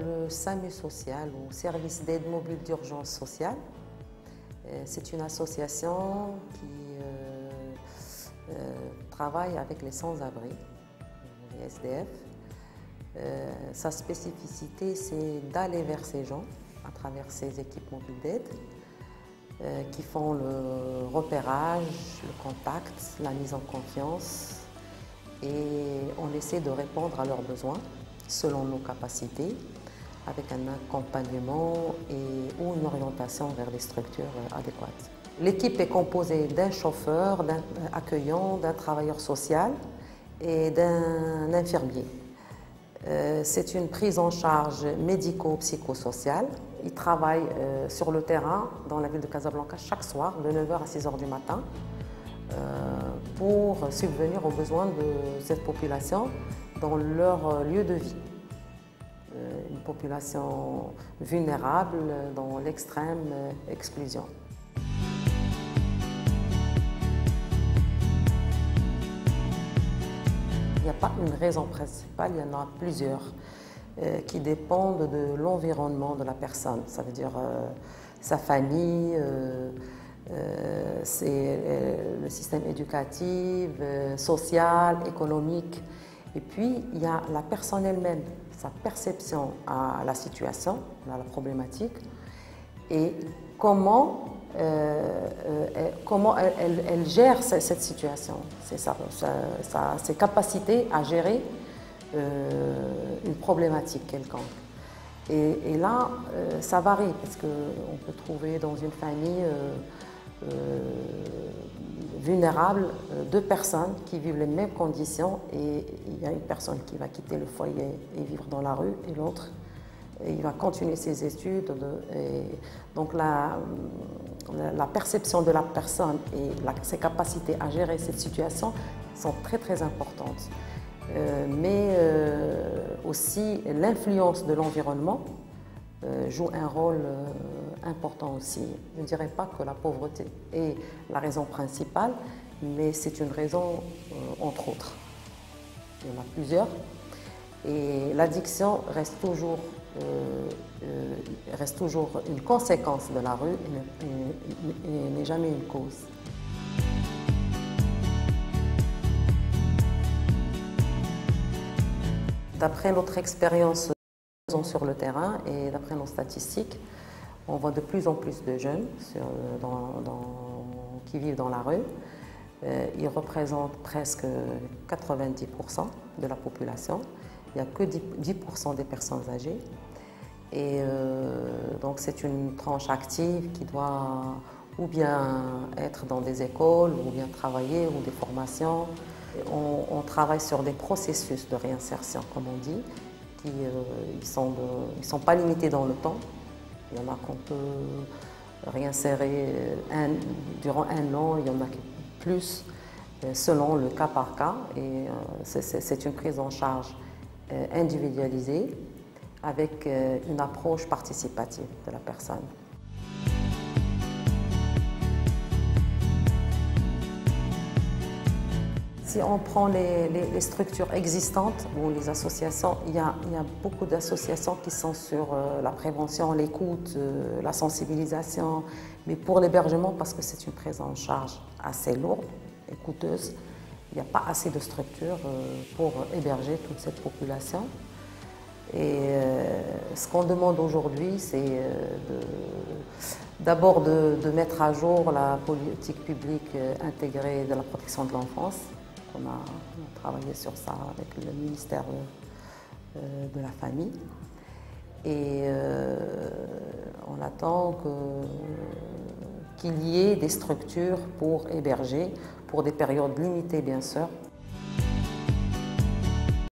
le SAMU social ou Service d'aide mobile d'urgence sociale. C'est une association qui travaille avec les sans-abri, les SDF. Sa spécificité, c'est d'aller vers ces gens à travers ces équipes mobiles d'aide qui font le repérage, le contact, la mise en confiance, et on essaie de répondre à leurs besoins selon nos capacités avec un accompagnement ou une orientation vers des structures adéquates. L'équipe est composée d'un chauffeur, d'un accueillant, d'un travailleur social et d'un infirmier. C'est une prise en charge médico-psychosociale. Ils travaillent sur le terrain dans la ville de Casablanca chaque soir de 9 h à 6 h du matin pour subvenir aux besoins de cette population dans leur lieu de vie. Une population vulnérable dans l'extrême exclusion. Il n'y a pas une raison principale, il y en a plusieurs qui dépendent de l'environnement de la personne. Ça veut dire sa famille, le système éducatif, social, économique. Et puis, il y a la personne elle-même, sa perception à la situation, à la problématique, et comment elle gère cette situation. C'est ses capacités à gérer une problématique quelconque. Et là, ça varie, parce qu'on peut trouver dans une famille vulnérable deux personnes qui vivent les mêmes conditions, et il y a une personne qui va quitter le foyer et vivre dans la rue, et l'autre, il va continuer ses études. Donc la perception de la personne et ses capacités à gérer cette situation sont très très importantes. Mais aussi l'influence de l'environnement joue un rôle important aussi. Je ne dirais pas que la pauvreté est la raison principale, mais c'est une raison entre autres. Il y en a plusieurs. Et l'addiction reste toujours une conséquence de la rue et n'est jamais une cause. D'après notre expérience sur le terrain et d'après nos statistiques, on voit de plus en plus de jeunes qui vivent dans la rue. Ils représentent presque 90% de la population. Il n'y a que 10% des personnes âgées. Et donc c'est une tranche active qui doit ou bien être dans des écoles, ou bien travailler, ou des formations. On travaille sur des processus de réinsertion, comme on dit, qui ils sont pas limités dans le temps. Il y en a qu'on peut réinsérer durant 1 an, il y en a plus, selon le cas par cas. Et c'est une prise en charge individualisée avec une approche participative de la personne. Si on prend les structures existantes ou les associations, il y a beaucoup d'associations qui sont sur la prévention, l'écoute, la sensibilisation. Mais pour l'hébergement, parce que c'est une prise en charge assez lourde et coûteuse, il n'y a pas assez de structures pour héberger toute cette population. Et ce qu'on demande aujourd'hui, c'est d'abord de mettre à jour la politique publique intégrée de la protection de l'enfance. On a travaillé sur ça avec le ministère de la Famille. Et on attend qu'il y ait des structures pour héberger, pour des périodes limitées bien sûr,